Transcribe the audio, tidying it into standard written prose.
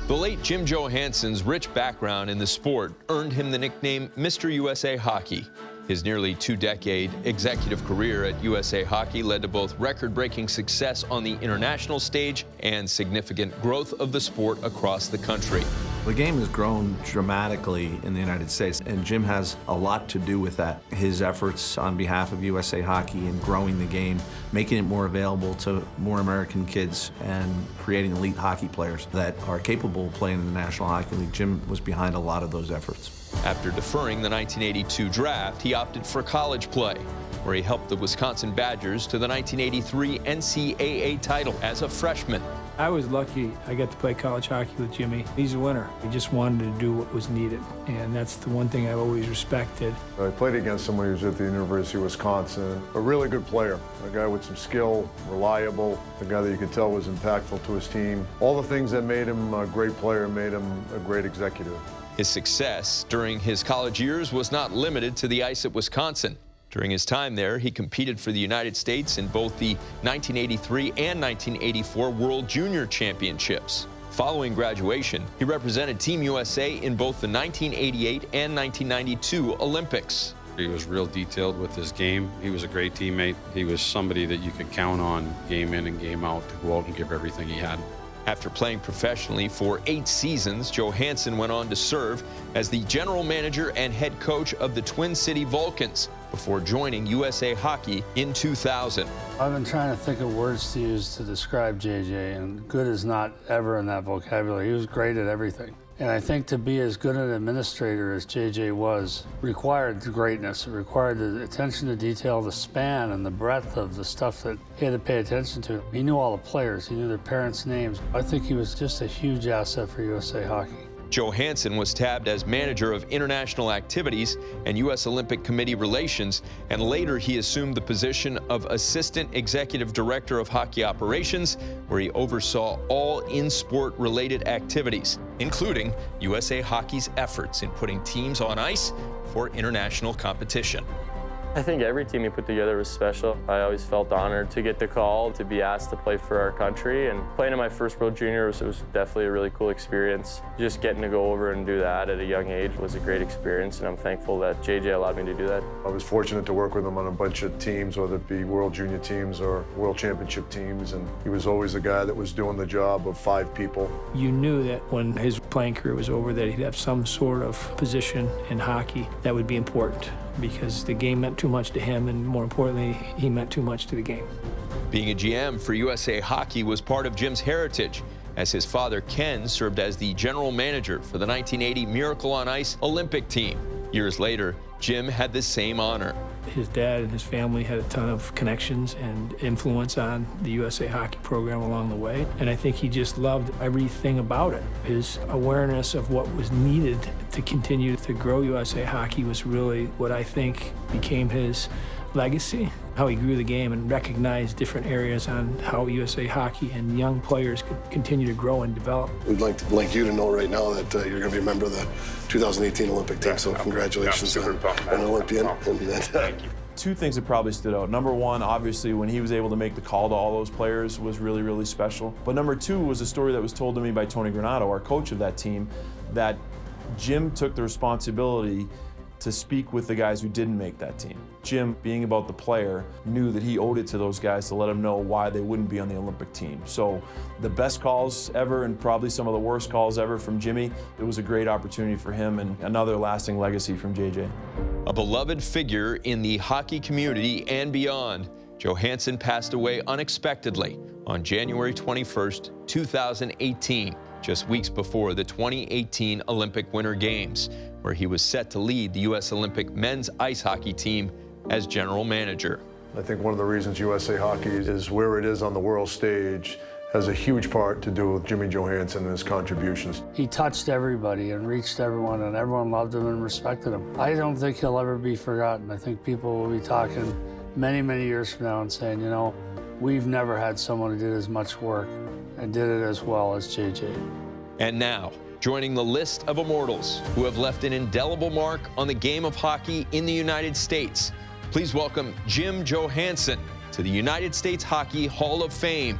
The late Jim Johansson's rich background in the sport earned him the nickname Mr. USA Hockey. His nearly two-decade executive career at USA Hockey led to both record-breaking success on the international stage and significant growth of the sport across the country. The game has grown dramatically in the United States, and Jim has a lot to do with that. His efforts on behalf of USA Hockey in growing the game, making it more available to more American kids, and creating elite hockey players that are capable of playing in the National Hockey League. Jim was behind a lot of those efforts. After deferring the 1982 draft, he opted for college play, where he helped the Wisconsin Badgers to the 1983 NCAA title as a freshman. I was lucky I got to play college hockey with Jimmy. He's a winner. He just wanted to do what was needed, and that's the one thing I've always respected. I played against someone who was at the University of Wisconsin, a really good player, a guy with some skill, reliable, a guy that you could tell was impactful to his team. All the things that made him a great player made him a great executive. His success during his college years was not limited to the ice at Wisconsin. During his time there, he competed for the United States in both the 1983 and 1984 World Junior Championships. Following graduation, he represented Team USA in both the 1988 and 1992 Olympics. He was real detailed with his game. He was a great teammate. He was somebody that you could count on game in and game out to go out and give everything he had. After playing professionally for 8 seasons, Johannson went on to serve as the general manager and head coach of the Twin City Vulcans before joining USA Hockey in 2000. I've been trying to think of words to use to describe JJ, and good is not ever in that vocabulary. He was great at everything. And I think to be as good an administrator as JJ was required the greatness. It required the attention to detail, the span and the breadth of the stuff that he had to pay attention to. He knew all the players. He knew their parents' names. I think he was just a huge asset for USA Hockey. Johannson was tabbed as manager of international activities and U.S. Olympic Committee relations, and later he assumed the position of assistant executive director of hockey operations, where he oversaw all in-sport related activities, including USA Hockey's efforts in putting teams on ice for international competition. I think every team he put together was special. I always felt honored to get the call to be asked to play for our country, and playing in my first World Juniors was definitely a really cool experience. Just getting to go over and do that at a young age was a great experience, and I'm thankful that JJ allowed me to do that. I was fortunate to work with him on a bunch of teams, whether it be World Junior teams or World Championship teams, and he was always the guy that was doing the job of 5 people. You knew that when his playing career was over that he'd have some sort of position in hockey that would be important, because the game meant too much to him, and more importantly, he meant too much to the game. Being a GM for USA Hockey was part of Jim's heritage, as his father, Ken, served as the general manager for the 1980 Miracle on Ice Olympic team. Years later, Jim had the same honor. His dad and his family had a ton of connections and influence on the USA Hockey program along the way, and I think he just loved everything about it. His awareness of what was needed to continue to grow USA Hockey was really what I think became his legacy, how he grew the game and recognized different areas on how USA Hockey and young players could continue to grow and develop. We'd like you to know right now that you're going to be a member of the 2018 Olympic team, so congratulations on an Olympian. Thank you. 2 things that probably stood out. Number 1, obviously, when he was able to make the call to all those players was really, really special. But number 2 was a story that was told to me by Tony Granato, our coach of that team, that Jim took the responsibility to speak with the guys who didn't make that team. Jim, being about the player, knew that he owed it to those guys to let them know why they wouldn't be on the Olympic team. So the best calls ever and probably some of the worst calls ever from Jimmy, it was a great opportunity for him and another lasting legacy from JJ. A beloved figure in the hockey community and beyond, Johannson passed away unexpectedly on January 21st, 2018, just weeks before the 2018 Olympic Winter Games, where he was set to lead the U.S. Olympic men's ice hockey team as general manager. I think one of the reasons USA Hockey is where it is on the world stage has a huge part to do with Jimmy Johannson and his contributions. He touched everybody and reached everyone, and everyone loved him and respected him. I don't think he'll ever be forgotten. I think people will be talking many, many years from now and saying, you know, we've never had someone who did as much work and did it as well as JJ. And now, joining the list of immortals who have left an indelible mark on the game of hockey in the United States, please welcome Jim Johannson to the United States Hockey Hall of Fame.